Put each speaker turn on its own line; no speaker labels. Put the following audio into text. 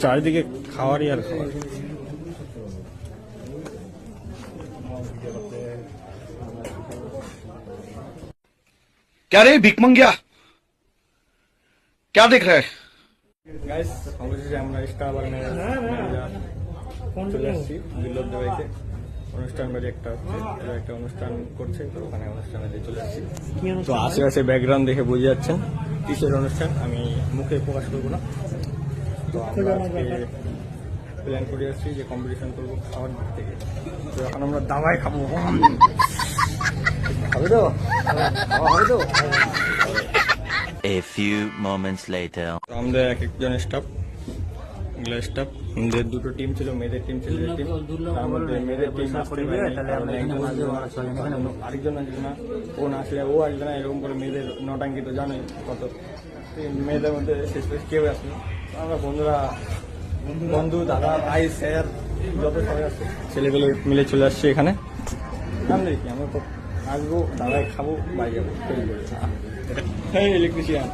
চারিদিকে খাওয়ারই আর খাওয়ার।
क्या रे भिक मंगिया क्या देख रहा है?
গাইস অবশেষে আমরা স্টার বাগানে চলে আসছি বিল্লব বাড়িতে। অনুষ্ঠান বাড়ি একটা হচ্ছে, একটা অনুষ্ঠান করছে, তো ওখানে অনুষ্ঠানে চলে আসছি। তো আশেপাশে ব্যাকগ্রাউন্ড দেখে বুঝে যাচ্ছেন কিসের অনুষ্ঠান, আমি মুখে প্রকাশ করবো না। তো আমরা আজকে প্ল্যান করে আসছি যে কম্পিটিশন করবো খাওয়ার দিক থেকে। তো এখন আমরা দাবাই খাবো, হবে তো? হবে তো?
A few moments later.
তো আমাদের এক একজন স্টাফ, এগুলো স্টাফ, আমাদের দুটো টিম ছিল, মেয়েদের টিম ছিল টিম। তার মধ্যে মেয়েদের টিম আসতে আরেকজন আসবে না, ও না আসলে ও আসবে না, এরকম করে মেয়েদের নটাঙ্কি তো জানোই কত। মেয়েদের মধ্যে শেষ পেশ কেউ আসবে। আমরা বন্ধুরা, বন্ধু, দাদা, ভাই, স্যার, যত সবাই আসছে, ছেলেগুলো মিলে চলে আসছে এখানে। নাম দেখি আমরা তো আসবো, দাদাই খাবো, বাড়ি যাবো। হ্যাঁ, ইলেকট্রিশিয়ান।